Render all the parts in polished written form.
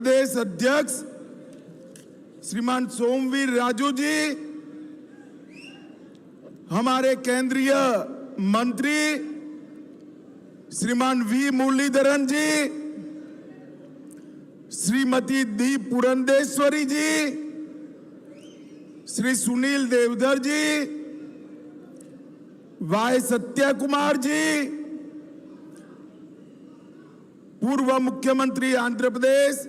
प्रदेश अध्यक्ष श्रीमान सोमवीर राजू जी, हमारे केंद्रीय मंत्री Shriman V Muralidharan ji, Shrimati D Purandeswari ji, Shri Sunil Deodhar ji, Y Satya Kumar ji, पूर्व मुख्यमंत्री Andhra Pradesh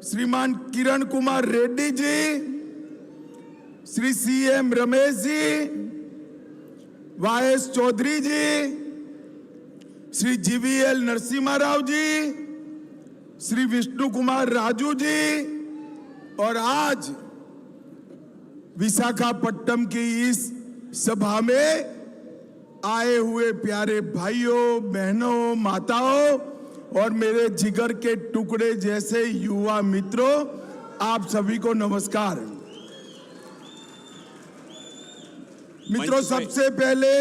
Shriman Kiran Kumar Reddy ji, Shri CM Ramesh ji, YS Chowdary ji, Shri GVL Narasimha Rao ji, Shri Vishnu Kumar Raju ji और आज विशाखापट्टनम की इस सभा में आए हुए प्यारे भाइयों, बहनों, माताओं और मेरे जिगर के टुकड़े जैसे युवा मित्रों, आप सभी को नमस्कार। मित्रों, सबसे पहले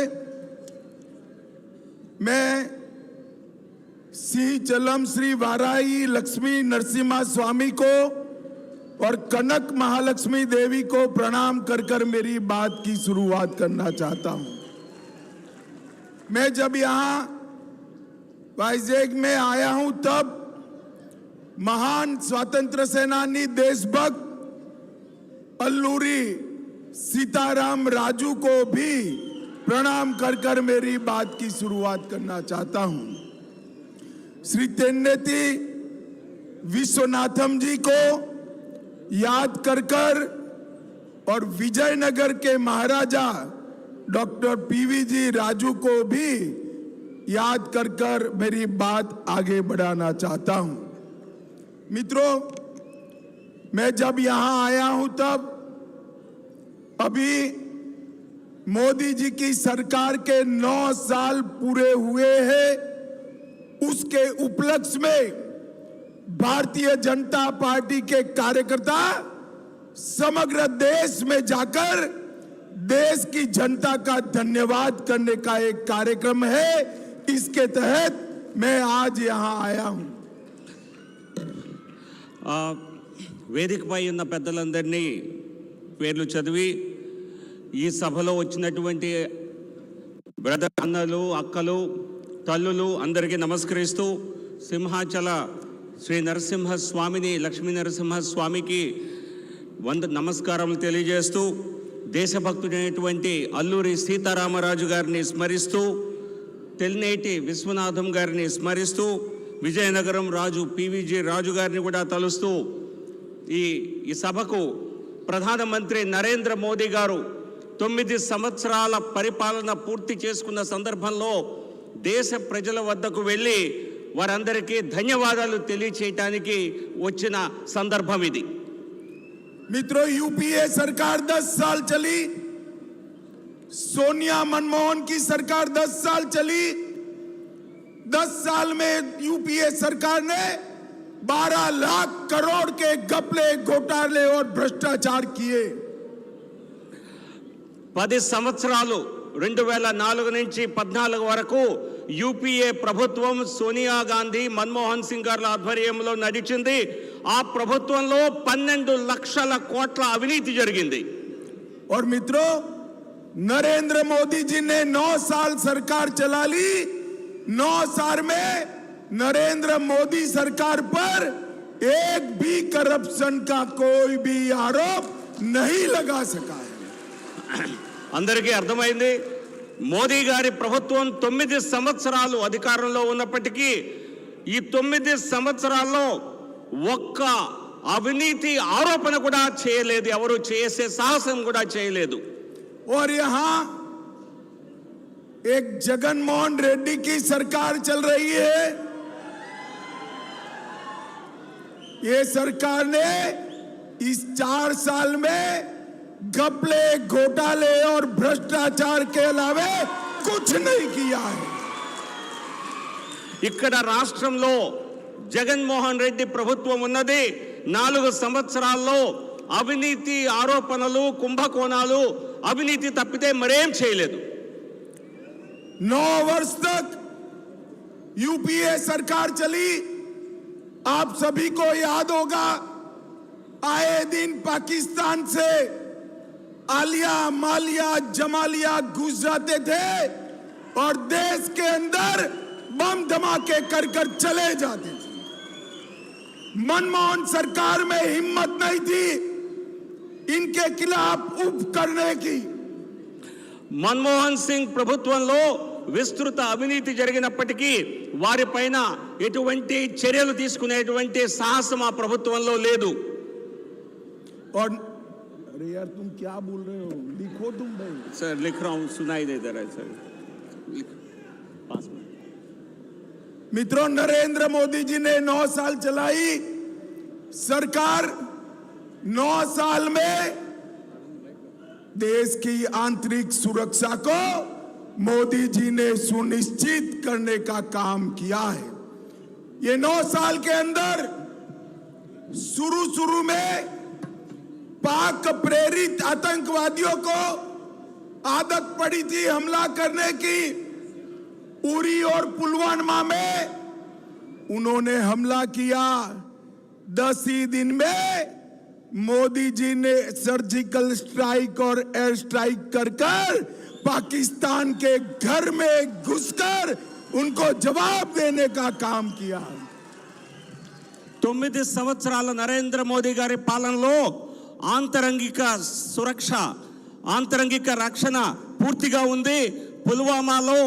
मैं सिंहचलम श्री वाराही लक्ष्मी नरसिम्हा स्वामी को और कनक महालक्ष्मी देवी को प्रणाम कर कर मेरी बात की शुरुआत करना चाहता हूं। मैं जब यहां वाइजैग में आया हूं तब महान स्वतंत्र सेनानी देशभक्त अल्लूरी सीताराम राजू को भी प्रणाम कर कर मेरी बात की शुरुआत करना चाहता हूं। श्री तेन्नेती विश्वनाथम जी को याद कर कर और विजयनगर के महाराजा डॉक्टर पीवीजी राजू को भी याद कर कर मेरी बात आगे बढ़ाना चाहता हूं। मित्रों, मैं जब यहां आया हूं तब अभी मोदी जी की सरकार के 9 साल पूरे हुए हैं। उसके उपलक्ष्य में भारतीय जनता पार्टी के कार्यकर्ता समग्र देश में जाकर देश की जनता का धन्यवाद करने का एक कार्यक्रम है। इसके तहत मैं आज यहां आया हूं। వేదికపై ఉన్న పెద్దలందరినీ పేర్లు చదివి ఈ సభలో వచ్చినటువంటి బ్రదర్ అన్నలు, అక్కలు, తల్లులు అందరికీ నమస్కరిస్తూ సింహాచల శ్రీ నరసింహ స్వామిని, లక్ష్మీ నరసింహ స్వామికి నమస్కారాలు తెలియజేస్తూ దేశభక్తుడైనటువంటి అల్లూరి సీతారామరాజు గారిని స్మరిస్తూ, తెల్నేటి విశ్వనాథం గారిని స్మరిస్తూ, విజయనగరం రాజు పీవీజీ రాజు గారిని కూడా తలుస్తూ ఈ సభకు ప్రధానమంత్రి నరేంద్ర మోదీ గారు 9 సంవత్సరాల పరిపాలన పూర్తి చేసుకున్న సందర్భంలో దేశ ప్రజల వద్దకు వెళ్ళి వారందరికీ ధన్యవాదాలు తెలియచేయడానికి వచ్చిన సందర్భం ఇది। मित्रों, यूपीए सरकार 10 साल चली, सोनिया मनमोहन की सरकार 10 साल चली। 10 साल में यूपीए सरकार ने 12 लाख करोड़ के घपले, घोटाले और भ्रष्टाचार किए। 10 సంవత్సరాలు 2004 నుంచి 14 వరకు యూపీఏ ప్రభుత్వం సోనియా గాంధీ, మన్మోహన్ సింగ్ గారి ఆధ్వర్యంలో నడిచింది। ఆ ప్రభుత్వంలో 12 లక్షల కోట్ల అవినీతి జరిగింది। और मित्रों, नरेंद्र मोदी जी ने 9 साल सरकार चला ली। 9 साल में नरेंद्र मोदी सरकार पर एक भी करप्शन का कोई भी आरोप नहीं लगा सका है। అందరికీ అర్థమైంది, మోదీ గారి ప్రభుత్వం 9 సంవత్సరాలు అధికారంలో ఉన్నప్పటికీ ఈ 9 సంవత్సరాల్లో ఒక్క అవినీతి ఆరోపణ కూడా చేయలేదు, ఎవరు చేసే సాహసం కూడా చేయలేదు। और यहां एक जगनमोहन रेड्डी की सरकार चल रही है। ये सरकार ने इस 4 साल में घपले, घोटाले और भ्रष्टाचार के अलावा कुछ नहीं किया है। ఇక్కడ రాష్ట్రంలో జగన్మోహన్ రెడ్డి ప్రభుత్వం ఉన్నది। 4 సంవత్సరాల్లో అవినీతి ఆరోపణలు, కుంభకోణాలు, అవినీతి తప్పితే మరేం చేయలేదు। 9 वर्ष तक यूपीए सरकार चली। आप सभी को याद होगा, आए दिन पाकिस्तान से आलिया मालिया जमालिया घुस जाते थे और देश के अंदर बम धमाके कर कर चले जाते थे। मनमोहन सरकार में हिम्मत नहीं थी इनके खिलाफ उप करने की। మన్మోహన్ సింగ్ ప్రభుత్వంలో విస్తృత అవినీతి జరిగినప్పటికీ వారిపైన ఎటువంటి చర్యలు తీసుకునేటువంటి సాహసం ఆ ప్రభుత్వంలో లేదు. और अरे यार तुम क्या बोल रहे हो, लिखो तुम भाई। सर लिख रहा हूं, सुनाई दे रहा है सर, पास में। मित्रों, नरेंद्र मोदी जी ने 9 साल चलाई सरकार। 9 साल में देश की आंतरिक सुरक्षा को मोदी जी ने सुनिश्चित करने का काम किया है। ये 9 साल के अंदर शुरू में पाक प्रेरित आतंकवादियों को आदत पड़ी थी हमला करने की। उरी और पुलवामा में उन्होंने हमला किया। 10 ही दिन में मोदी जी ने सर्जिकल स्ट्राइक और एयर स्ट्राइक कर पाकिस्तान के घर में घुसकर उनको जवाब देने का काम किया। 9 సంవత్సరాల నరేంద్ర మోదీ గారి పాలనలో ఆంతరంగిక సురక్ష, ఆంతరంగిక రక్షణ పూర్తిగా ఉంది. పుల్వామాలో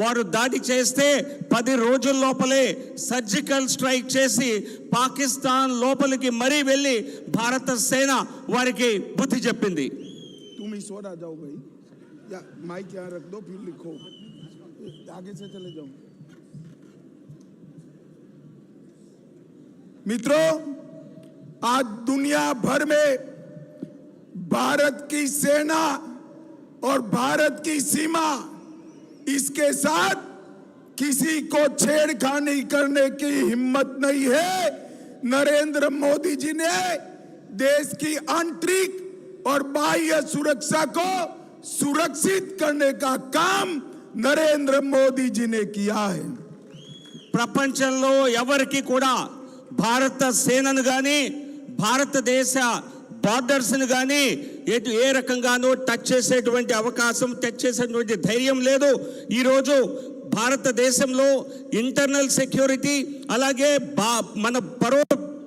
వారు దాడి చేస్తే 10 రోజుల లోపలే సర్జికల్ స్ట్రైక్ చేసి పాకిస్తాన్ లోపలికి మరీ వెళ్ళి భారత సేన వారికి బుద్ధి చెప్పింది. तुम इस ओर आ जाओ भाई, या माइक यहाँ रख दो, फिर लिखो, आगे से चले जाओ। मित्रों, आज दुनिया भर में भारत की सेना और भारत की सीमा, इसके साथ किसी को छेड़खानी करने की हिम्मत नहीं है। नरेंद्र मोदी जी ने देश की आंतरिक और बाह्य सुरक्षा को सुरक्षित करने का काम नरेंद्र मोदी जी ने किया है। ప్రపంచంలో ఎవరికి కూడా భారత సేనను గాని భారతదేశ బార్డర్స్ ను గాని ఏ రకంగానూ టచ్ చేసేటువంటి అవకాశం, టచ్ చేసేటువంటి ధైర్యం లేదు. ఈరోజు భారతదేశంలో ఇంటర్నల్ సెక్యూరిటీ, అలాగే మన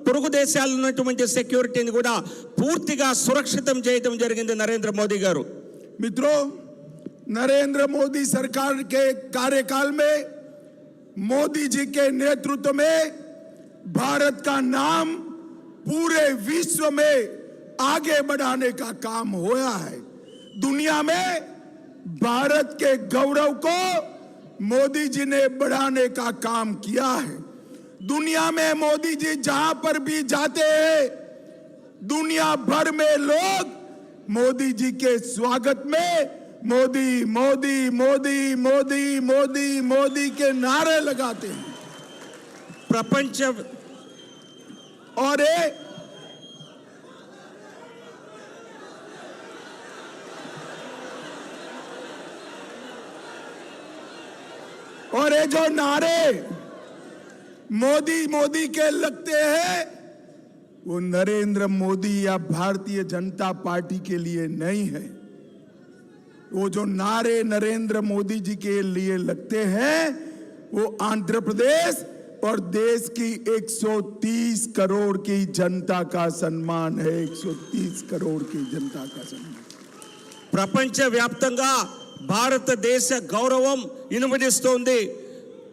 పొరుగు దేశాల్లో ఉన్నటువంటి సెక్యూరిటీని కూడా పూర్తిగా సురక్షితం చేయడం జరిగింది నరేంద్ర మోదీ గారు. मित्रों, नरेंद्र मोदी सरकार के कार्यकाल में मोदी जी के नेतृत्व में भारत का नाम पूरे विश्व में आगे बढ़ाने का काम होया है। दुनिया में भारत के गौरव को मोदी जी ने बढ़ाने का काम किया है। दुनिया में मोदी जी जहां पर भी जाते हैं, दुनिया भर में लोग मोदी जी के स्वागत में मोदी मोदी मोदी मोदी मोदी मोदी के नारे लगाते हैं। ప్రపంచ और ये जो नारे मोदी मोदी के लगते हैं, वो नरेंद्र मोदी या भारतीय जनता पार्टी के लिए नहीं है। वो जो नारे नरेंद्र मोदी जी के लिए लगते हैं, वो आंध्र प्रदेश और देश की 130 करोड़ की जनता का सम्मान है। 130 करोड़ की जनता का सम्मान। ప్రపంచ వ్యాప్తంగా భారతదేశ గౌరవం ఇనుమడిస్తోంది.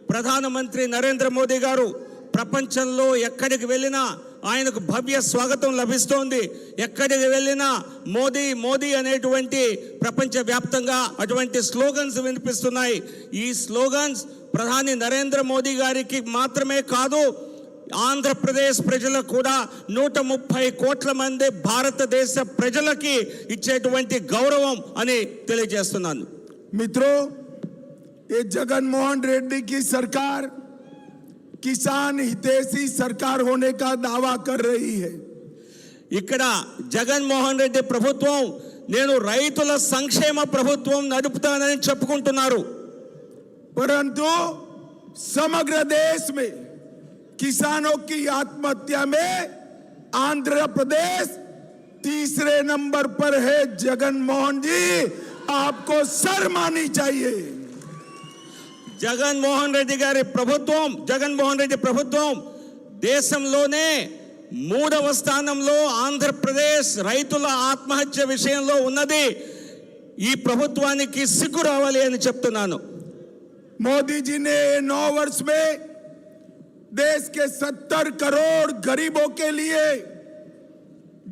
ప్రధానమంత్రి నరేంద్ర మోదీ గారు ప్రపంచంలో ఎక్కడికి వెళ్ళినా ఆయనకు భవ్య స్వాగతం లభిస్తోంది. ఎక్కడికి వెళ్ళినా మోదీ మోదీ అనేటువంటి ప్రపంచ వ్యాప్తంగా అటువంటి స్లోగన్స్ వినిపిస్తున్నాయి. ఈ స్లోగన్స్ ప్రధాని నరేంద్ర మోదీ గారికి మాత్రమే కాదు, ఆంధ్రప్రదేశ్ ప్రజలకు కూడా 130 కోట్ల మంది భారతదేశ ప్రజలకి ఇచ్చేటువంటి గౌరవం అని తెలియజేస్తున్నాను. मित्रों, ये जगनमोहन रेड्डी की सरकार किसान हितैषी सरकार होने का दावा कर रही है. ఇక్కడ జగన్మోహన్ రెడ్డి ప్రభుత్వం నేను రైతుల సంక్షేమ ప్రభుత్వం నడుపుతానని చెప్పుకుంటున్నారు. परंतु समग्र देश में किसानों की आत्महत्या में आंध्र प्रदेश तीसरे नंबर पर है। जगन मोहन जी, आपको शर्म आनी चाहिए। జగన్మోహన్ రెడ్డి గారి ప్రభుత్వం, జగన్మోహన్ రెడ్డి ప్రభుత్వం దేశంలోనే 3వ స్థానంలో ఆంధ్రప్రదేశ్ రైతుల ఆత్మహత్య విషయంలో ఉన్నది. ఈ ప్రభుత్వానికి సిగ్గు రావాలి అని చెప్తున్నాను. मोदी जी ने 9 वर्ष में देश के 70 करोड़ गरीबों के लिए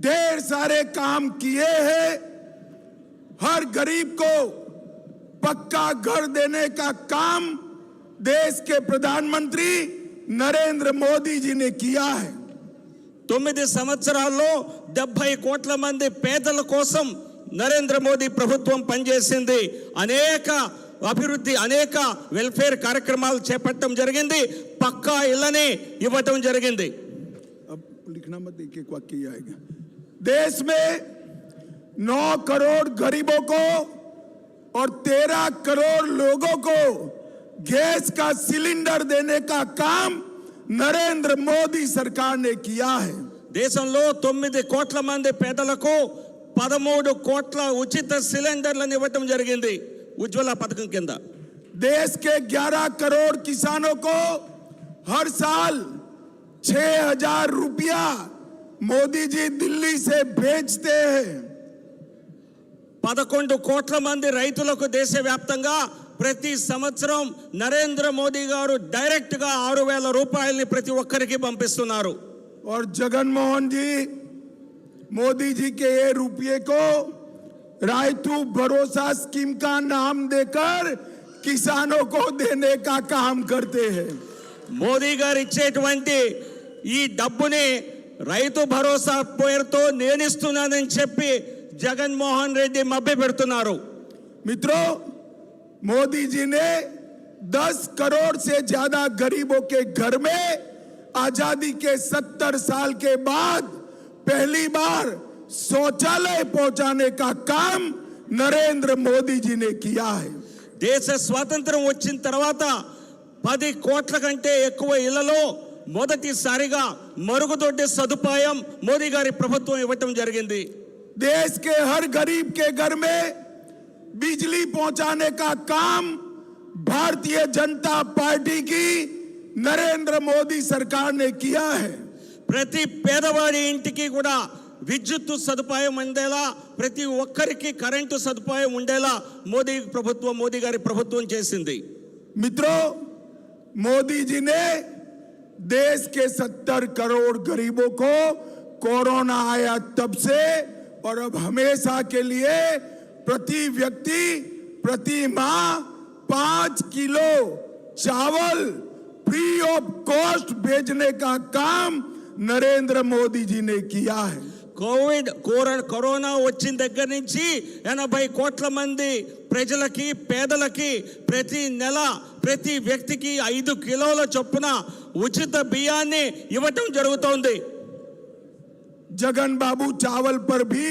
ढेर सारे काम किए हैं। हर गरीब को पक्का घर देने का काम देश के प्रधानमंत्री नरेंद्र मोदी जी ने किया है। 9 సంవత్సరాల్లో 70 కోట్ల మంది పేదల కోసం నరేంద్ర మోదీ ప్రభుత్వం పనిచేసింది. అనేక అభివృద్ధి, అనేక వెల్ఫేర్ కార్యక్రమాలు చేపట్టడం జరిగింది. పక్కా ఇళ్ళని ఇవ్వటం జరిగింది. अब लिखना मत, एक वाक्य ही आएगा। देश में 9 करोड़ गरीबों को और 13 करोड़ लोगों को गैस का सिलेंडर देने का काम नरेंद्र मोदी सरकार ने किया है। దేశంలో 9 కోట్ల మంది పేదలకు 13 కోట్ల ఉచిత సిలిండర్లను ఇవ్వటం జరిగింది ఉజ్వల పథకం కింద. देश के 11 करोड़ किसानों को हर साल 6,000 रुपया मोदी जी दिल्ली से भेजते हैं। 11 కోట్ల మంది రైతులకు దేశవ్యాప్తంగా ప్రతి సంవత్సరం నరేంద్ర మోదీ గారు డైరెక్ట్ గా 6,000 రూపాయలని ప్రతి ఒక్కరికి పంపిస్తున్నారు. और जगनमोहन जी, मोदी जी के ये रुपये को रायतू भरोसा स्कीम का नाम देकर किसानों को देने का काम करते हैं। మోదీ గారు ఇచ్చేటువంటి ఈ డబ్బుని రైతు భరోసా పేరుతో నేనిస్తున్నానని చెప్పి జగన్మోహన్ రెడ్డి మభ్య పెడుతున్నారు. मित्रों, मोदी जी ने 10 करोड़ से ज्यादा गरीबों के घर में आजादी के 70 साल के बाद पहली बार शौचालय पहुंचाने का काम नरेंद्र मोदी जी ने किया है। దేశ స్వాతంత్రం వచ్చిన తర్వాత 10 కోట్ల కంటే ఎక్కువ ఇళ్లలో మొదటిసారిగా మరుగుదొడ్డి సదుపాయం మోదీ గారి ప్రభుత్వం ఇవ్వటం జరిగింది. देश के हर गरीब के घर में बिजली पहुंचाने का काम भारतीय जनता पार्टी की नरेंद्र मोदी सरकार ने किया है। ప్రతి పేదవాడి ఇంటికి కూడా విద్యుత్ సదుపాయం ఉండేలా, ప్రతి ఒక్కరికి కరెంటు సదుపాయం ఉండేలా మోదీ గారి ప్రభుత్వం చేసింది. मित्रों, मोदी जी ने देश के 70 करोड़ गरीबों को कोरोना आया तब से और अब हमेशा के लिए प्रति व्यक्ति प्रति माह 5 किलो चावल फ्री ऑफ कॉस्ट भेजने का काम नरेंद्र मोदी जी ने किया है। కరోనా వచ్చిన దగ్గర నుంచి 80 కోట్ల మంది ప్రజలకి, పేదలకి ప్రతి నెల ప్రతి వ్యక్తికి 5 కిలోల చొప్పున ఉచిత బియ్యాన్ని ఇవ్వటం జరుగుతోంది. जगन बाबू चावल पर भी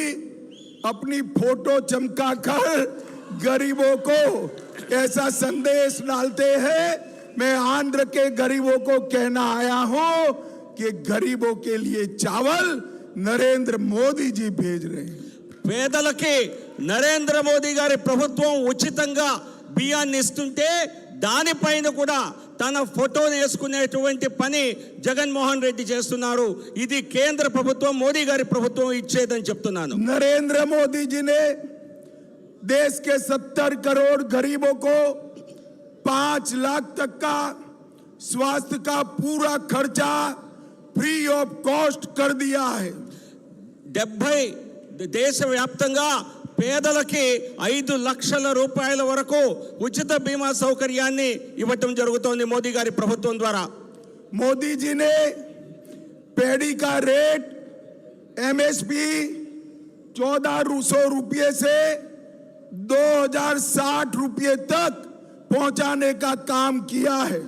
अपनी फोटो चमकाकर गरीबों को ऐसा संदेश डालते हैं। मैं आंध्र के गरीबों को कहना आया हूं कि गरीबों के लिए चावल नरेंद्र मोदी जी भेज रहे हैं। పేదలకి నరేంద్ర మోదీ గారి ప్రభుత్వం ఉచితంగా బియ్యాన్ని ఇస్తుంటే దానిపైన కూడా తన ఫోటోని వేసుకునేటువంటి పని జగన్మోహన్ రెడ్డి చేస్తున్నారు. ఇది కేంద్ర ప్రభుత్వం, మోదీ గారి ప్రభుత్వం ఇచ్చేదని చెప్తున్నాను. नरेंद्र मोदी जी ने देश के 70 करोड़ गरीबों को 5 लाख तक का स्वास्थ्य का पूरा खर्चा फ्री ऑफ कॉस्ट कर दिया है। 70 దేశవ్యాప్తంగా పేదలకి 5 లక్షల రూపాయల వరకు ఉచిత బీమా సౌకర్యాన్ని ఇవ్వటం జరుగుతోంది మోదీ గారి ప్రభుత్వం ద్వారా. मोदी जी ने पैडी का रेट एमएसपी 1400 रुपये से 2060 रुपये तक पहुंचाने का काम किया है।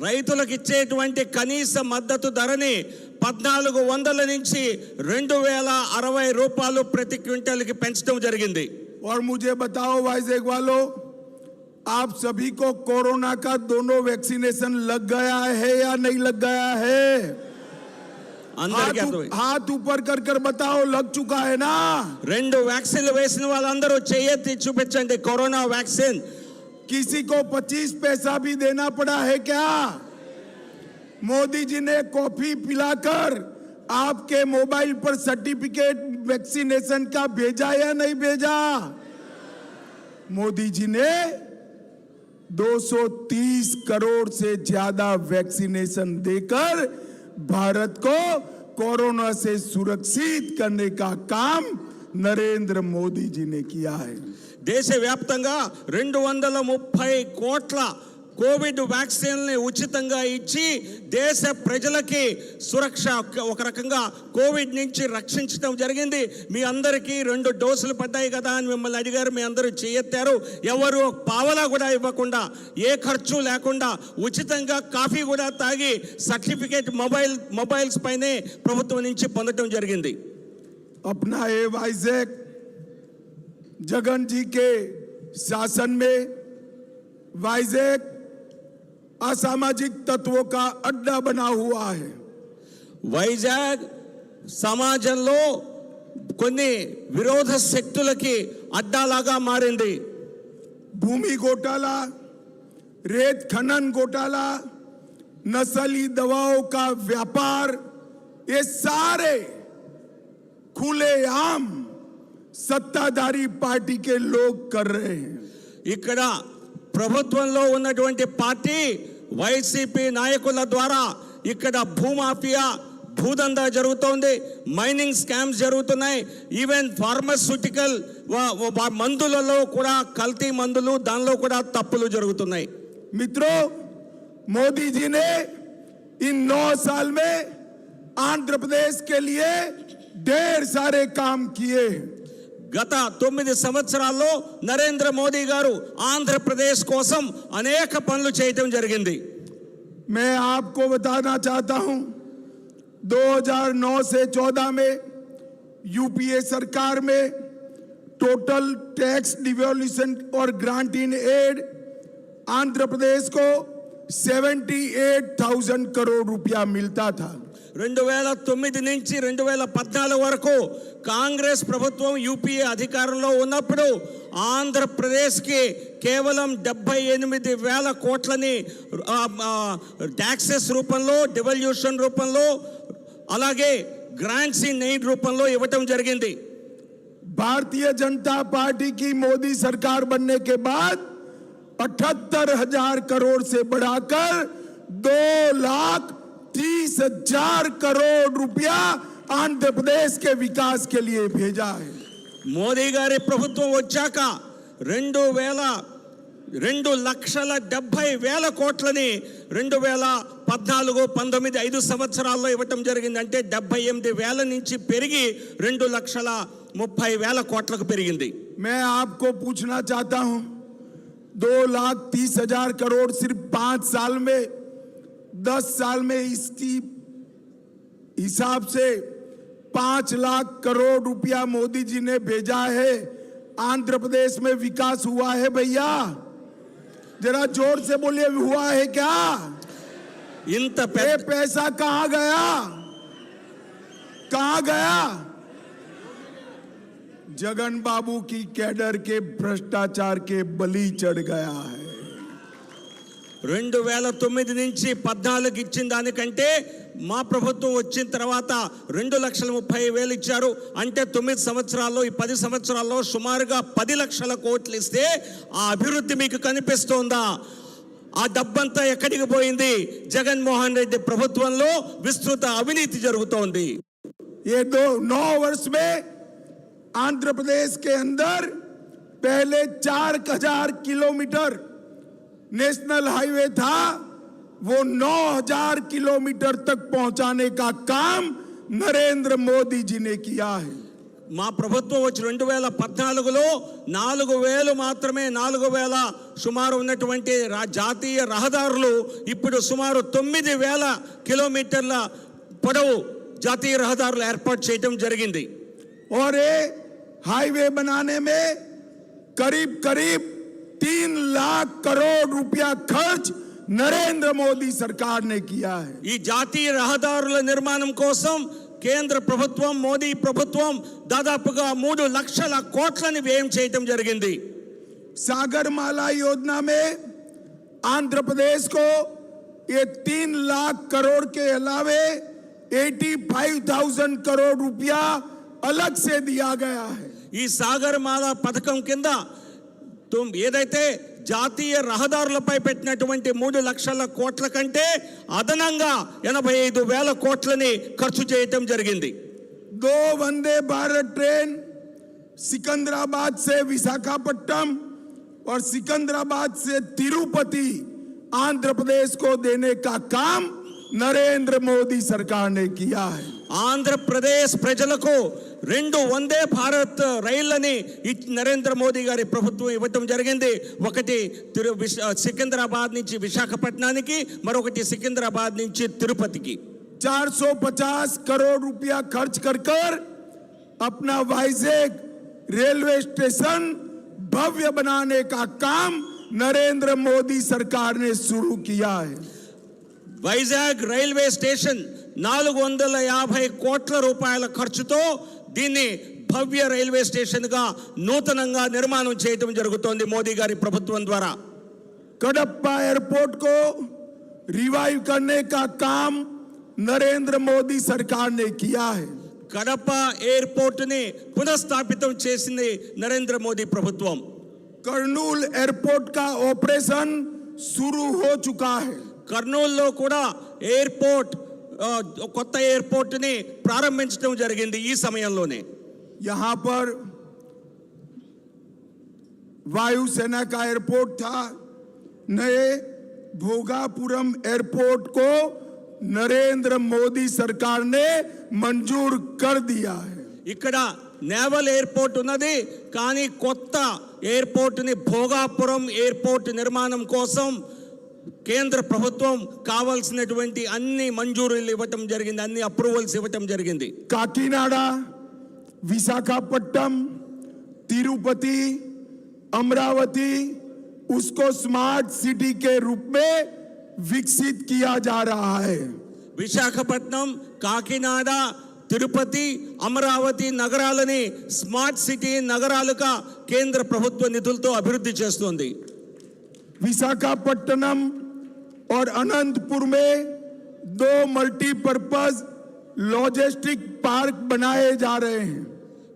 రైతులకు ఇచ్చేటువంటి కనీస మద్దతు ధరని 1400 నుంచి 2060 రూపాయలు ప్రతి క్వింటాల్కి పెంచడం జరిగింది. और मुझे बताओ वाइजेक वालों, आप सभी को कोरोना का दोनों वैक्सीनेशन लग गया है या नहीं लग गया है? అందరికీ అర్థమైంది. हाथ ऊपर कर कर बताओ, लग चुका है ना? 2 వ్యాక్సిన్లు వేసిన వాళ్ళందరూ చేయెత్తి చూపించండి కరోనా వ్యాక్సిన్. किसी को 25 पैसा भी देना पड़ा है क्या? मोदी जी ने कॉफी पिलाकर आपके मोबाइल पर सर्टिफिकेट वैक्सीनेशन का भेजा या नहीं भेजा? मोदी जी ने 230 करोड़ से ज्यादा वैक्सीनेशन देकर भारत को कोरोना से सुरक्षित करने का काम नरेंद्र मोदी जी ने किया है. దేశవ్యాప్తంగా 230 కోట్ల కోవిడ్ వ్యాక్సిన్ని ఉచితంగా ఇచ్చి దేశ ప్రజలకి సురక్ష ఒక రకంగా కోవిడ్ నుంచి రక్షించడం జరిగింది. మీ అందరికీ 2 డోసులు పడ్డాయి కదా అని మిమ్మల్ని అడిగారు. మీ అందరూ చేయెత్తారు. ఎవరు పావలా కూడా ఇవ్వకుండా, ఏ ఖర్చు లేకుండా ఉచితంగా కాఫీ కూడా తాగి సర్టిఫికేట్ మొబైల్స్ పైనే ప్రభుత్వం నుంచి పొందడం జరిగింది. अपना ये वाइजैक जगन जी के शासन में वाइजैक असामाजिक तत्वों का अड्डा बना हुआ है. వైజాగ్ సమాజంలో కొన్ని విరోధ శక్తులకి అడ్డాలాగా మారింది. भूमि घोटाला, रेत खनन घोटाला, नस्ली दवाओं का व्यापार, ये सारे खुलेआम सत्ताधारी पार्टी के लोग कर रहे हैं. ఇక్కడ ప్రభుత్వంలో ఉన్నటువంటి పార్టీ వైసీపీ నాయకుల ద్వారా ఇక్కడ భూమాఫియా, భూదందా జరుగుతోంది, మైనింగ్ స్కామ్స్ జరుగుతున్నాయి. ఈవెన్ ఫార్మాస్యూటికల్ మందులలో కూడా కల్తీ మందులు, దానిలో కూడా తప్పులు జరుగుతున్నాయి. मित्रों, मोदी जी ने इन 9 साल में आंध्र प्रदेश के लिए ढेर सारे काम किए. గత 9 సంవత్సరాల్లో నరేంద్ర మోదీ గారు ఆంధ్రప్రదేశ్ కోసం అనేక పనులు చేయడం జరిగింది. मैं आपको बताना चाहता हूं, 2009 से 14 में यूपीए सरकार में टोटल टैक्स डिवोल्यूशन और grant in aid Andhra Pradesh को 78,000 करोड़ रुपया मिलता था. 2009 నుంచి 2014 వరకు కాంగ్రెస్ ప్రభుత్వం యూపీఏ అధికారంలో ఉన్నప్పుడు ఆంధ్రప్రదేశ్కి కేవలం 78,000 కోట్లని ట్యాక్సెస్ రూపంలో, డివల్యూషన్ రూపంలో, అలాగే గ్రాంట్స్ ఇన్ ఎయిడ్ రూపంలో ఇవ్వటం జరిగింది. भारतीय जनता पार्टी की मोदी सरकार बनने के बाद 78,000 करोड़ से बढ़ाकर 2,30,000 करोड़ रुपया आंध्र प्रदेश के विकास के लिए भेजा है. మోదీ గారి ప్రభుత్వం వచ్చాక 2,70,000 కోట్లని 2014-19 5 సంవత్సరాల్లో ఇవ్వటం జరిగింది. అంటే 78,000 నుంచి పెరిగి 2,30,000 కోట్లకు పెరిగింది. मैं आपको पूछना चाहता हूं, 2,30,000 करोड़ सिर्फ 5 साल में, 10 साल में इसकी हिसाब से 5 लाख करोड़ रुपया मोदी जी ने भेजा है. आंध्र प्रदेश में विकास हुआ है भैया? जरा जोर से बोलिए, हुआ है क्या? ఇంత ये पैसा कहां गया? कहां गया? जगन बाबू की कैडर के भ्रष्टाचार के बलि चढ़ गया है. 2009 నుంచి 14 ఇచ్చిన దానికంటే మా ప్రభుత్వం వచ్చిన తర్వాత 2,30,000 ఇచ్చారు. అంటే 9 సంవత్సరాల్లో, ఈ 10 సంవత్సరాల్లో సుమారుగా 10 లక్షల కోట్లు ఇస్తే ఆ అభివృద్ధి మీకు కనిపిస్తోందా? ఆ డబ్బంతా ఎక్కడికి పోయింది? జగన్మోహన్ రెడ్డి ప్రభుత్వంలో విస్తృత అవినీతి జరుగుతోంది. ये 9 वर्ष में आंध्र प्रदेश के अंदर पहले 4,000 किलोमीटर नेशनल हाईवे था, वो 9,000 किलोमीटर तक पहुंचाने का काम नरेंद्र मोदी जी ने किया है. మా ప్రభుత్వం వచ్చి 2014లో 4,000 మాత్రమే, 4,000 సుమారు ఉన్నటువంటి జాతీయ రహదారులు ఇప్పుడు సుమారు 9,000 కిలోమీటర్ల పొడవు జాతీయ రహదారులు ఏర్పాటు చేయడం జరిగింది. और ये हाईवे बनाने में करीब करीब 3 लाख करोड़ रुपया खर्च नरेंद्र मोदी सरकार ने किया है। ఈ జాతీయ రహదారుల నిర్మాణం కోసం కేంద్ర ప్రభుత్వం మోదీ ప్రభుత్వం దాదాపుగా 3 లక్షల కోట్లని వ్యయం చేయడం జరిగింది। सागरमाला योजना में आंध्र प्रदेश को ये 3 लाख करोड़ के अलावे 85,000 करोड़ रुपया अलग से दिया गया है। ఈ సాగరమాల పథకం కింద ఏదైతే జాతీయ రహదారులపై పెట్టినటువంటి 3 లక్షల కోట్ల కంటే అదనంగా 85,000 కోట్లని ఖర్చు చేయటం జరిగింది। 2 वंदे भारत ट्रेन सिकंदराबाद से विशाखापट्टनम और सिकंदराबाद से तिरुपति आंध्र प्रदेश को देने का काम नरेंद्र मोदी सरकार ने किया है। ఆంధ్రప్రదేశ్ ప్రజలకు 2 వందే భారత్ రైళ్లని నరేంద్ర మోదీ గారి ప్రభుత్వం ఇవ్వటం జరిగింది। ఒకటి సికింద్రాబాద్ నుంచి విశాఖపట్నానికి, మరొకటి సికింద్రాబాద్ నుంచి తిరుపతికి। 450 करोड़ रुपया खर्च कर अपना वाइजैक रेलवे स्टेशन भव्य बनाने का काम नरेंद्र मोदी सरकार ने शुरू किया है। వైజాగ్ రైల్వే స్టేషన్ 450 కోట్ల రూపాయల ఖర్చుతో దీన్ని భవ్య రైల్వే స్టేషన్ గా నూతనంగా నిర్మాణం చేయడం జరుగుతోంది మోదీ గారి ప్రభుత్వం ద్వారా। कडप्पा एयरपोर्ट को रिवाइव करने का काम नरेंद्र मोदी सरकार ने किया है। కడప ఎయిర్పోర్ట్ ని పునఃస్థాపితం చేసింది నరేంద్ర మోదీ ప్రభుత్వం। कर्नूल एयरपोर्ट का ऑपरेशन शुरू हो चुका है। కర్నూలులో కూడా ఎయిర్పోర్ట్ కొత్త ఎయిర్పోర్ట్ ని ప్రారంభించడం జరిగింది ఈ సమయంలోనే। यहां पर वायुसेना का एयरपोर्ट था, नए भोगापुरम एयरपोर्ट को नरेंद्र मोदी सरकार ने मंजूर कर दिया है। ఇక్కడ నేవల్ ఎయిర్పోర్ట్ ఉన్నది, కానీ కొత్త ఎయిర్పోర్ట్ ని భోగాపురం ఎయిర్పోర్ట్ నిర్మాణం కోసం కేంద్ర ప్రభుత్వం కావాల్సినటువంటి అన్ని మంజూరీలు ఇవ్వటం జరిగింది, అన్ని అప్రూవల్స్ ఇవ్వటం జరిగింది। काकीनाडा, विशाखापट्टनम, तिरुपति, अमरावती उसको स्मार्ट सिटी के रूप में विकसित किया जा रहा है। విశాఖపట్నం, కాకినాడ, తిరుపతి, అమరావతి నగరాలని స్మార్ట్ సిటీ నగరాలుగా కేంద్ర ప్రభుత్వ నిధులతో అభివృద్ధి చేస్తోంది। विशाखापट्टनम और अनंतपुर में 2 मल्टीपर्पज लॉजिस्टिक पार्क बनाए जा रहे हैं।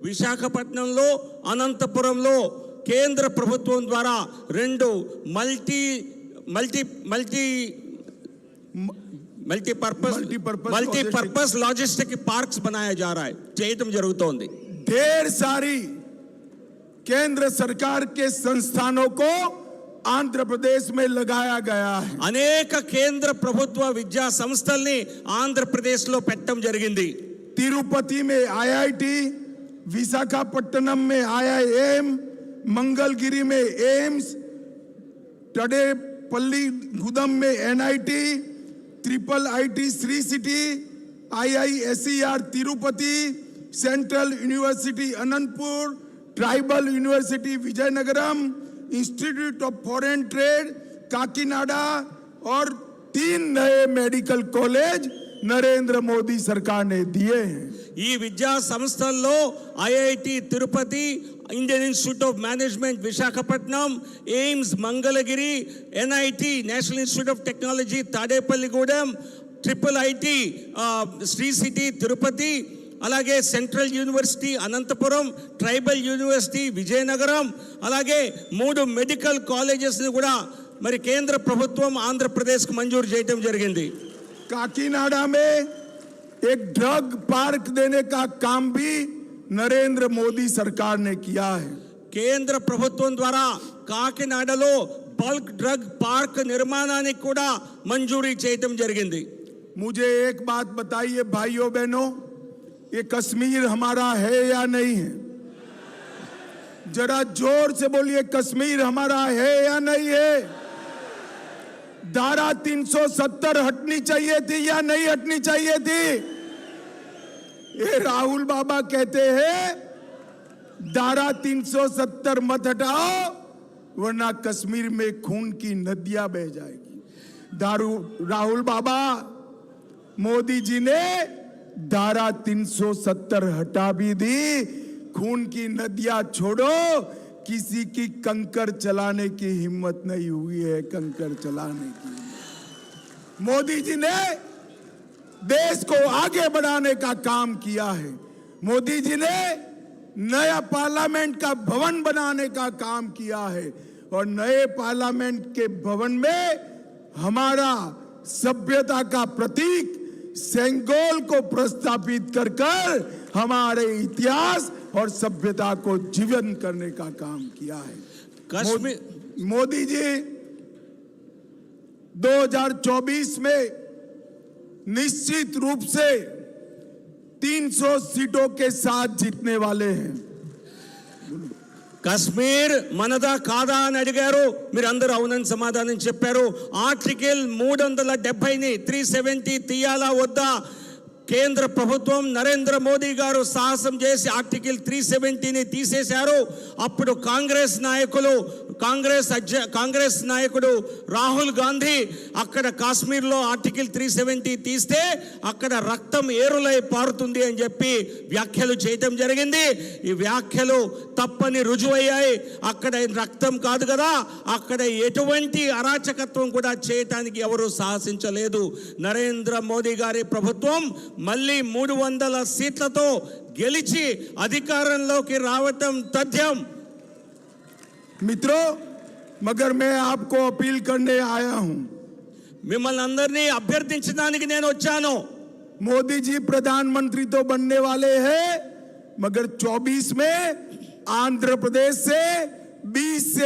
విశాఖపట్నంలో, అనంతపురంలో కేంద్ర ప్రభుత్వం ద్వారా 2 मल्टीपर्पज लॉजिस्टिक पार्क्स बनाया जा रहा है, చేయటం జరుగుతోంది। ढेर सारी केंद्र सरकार के संस्थानों को आंध्र प्रदेश में लगाया गया है। అనేక కేంద్ర ప్రభుత్వ విద్యా సంస్థల్ని ఆంధ్రప్రదేశ్లో పెట్టడం జరిగింది। तिरुपति में IIT, विशाखापट्टनम में IIM, मंगलगिरी में एम्स, टडेपल्ली गुदम में NIT, IIIT Shri city, IISER Tirupati, central university Anantapur, tribal university Vizianagaram, institute of foreign trade Kakinada और 3 नए मेडिकल कॉलेज नरेंद्र मोदी सरकार ने दिए हैं। ఈ విద్యా సంస్థల్లో IIT Tirupati, Indian Institute of Management Visakhapatnam, AIIMS Mangalagiri, NIT National Institute of Technology Tadepalligudem, IIIT Sri City Tirupati, అలాగే Central University Anantapur, Tribal University Vizianagaram, అలాగే 3 మెడికల్ కాలేజెస్ని కూడా మరి కేంద్ర ప్రభుత్వం ఆంధ్రప్రదేశ్కు మంజూరు చేయడం జరిగింది। काकीनाडा में एक ड्रग पार्क देने का काम भी नरेंद्र मोदी सरकार ने किया है। కేంద్ర ప్రభుత్వం ద్వారా కాకినాడలో బల్క్ డ్రగ్ పార్క్ నిర్మాణానికి కూడా మంజూరీ చేయడం జరిగింది। मुझे एक बात बताइए भाइयों बहनों, ये कश्मीर हमारा है या नहीं है? जरा जोर से बोलिए, कश्मीर हमारा है या नहीं है? धारा 370 हटनी चाहिए थी या नहीं हटनी चाहिए थी? ये राहुल बाबा कहते हैं धारा 370 मत हटाओ, वरना कश्मीर में खून की नदियां बह जाएगी। राहुल बाबा, मोदी जी ने धारा 370 हटा भी दी। खून की नदियां छोड़ो, किसी की कंकर चलाने की हिम्मत नहीं हुई है, कंकर चलाने की। मोदी जी ने देश को आगे बढ़ाने का काम किया है। मोदी जी ने नया पार्लियामेंट का भवन बनाने का काम किया है और नए पार्लियामेंट के भवन में हमारा सभ्यता का प्रतीक सेंगोल को प्रस्थापित कर हमारे इतिहास और सभ्यता को जीवन करने का काम किया है। कश्मीर मोदी जी 2024 में निश्चित रूप से 300 सीटों के साथ जीतने वाले हैं। కశ్మీర్ మనదా కాదా అని అడిగారు, మీరందరూ అవునని సమాధానం చెప్పారు. ఆర్టికల్ 370ని 370 తీయాలా వద్దా? కేంద్ర ప్రభుత్వం నరేంద్ర మోదీ గారు సాహసం చేసి ఆర్టికల్ 370ని తీసేశారు. అప్పుడు కాంగ్రెస్ నాయకుడు రాహుల్ గాంధీ అక్కడ కాశ్మీర్లో ఆర్టికల్ 370 తీస్తే అక్కడ రక్తం ఏరులై పారుతుంది అని చెప్పి వ్యాఖ్యలు చేయడం జరిగింది. ఈ వ్యాఖ్యలు తప్పని రుజువయ్యాయి. అక్కడ రక్తం కాదు కదా, అక్కడ ఎటువంటి అరాచకత్వం కూడా చేయటానికి ఎవరు సాహసించలేదు. నరేంద్ర మోదీ గారి ప్రభుత్వం మళ్ళీ 300 సీట్లతో గెలిచి అధికారంలోకి రావటం తథ్యం. मित्रों, मगर मैं आपको अपील करने आया हूं, మిమ్మల్ని అందరినీ అభ్యర్థించడానికి నేను వచ్చాను. मोदी जी प्रधानमंत्री तो बनने वाले हैं, मगर 24 में आंध्र प्रदेश से 20 से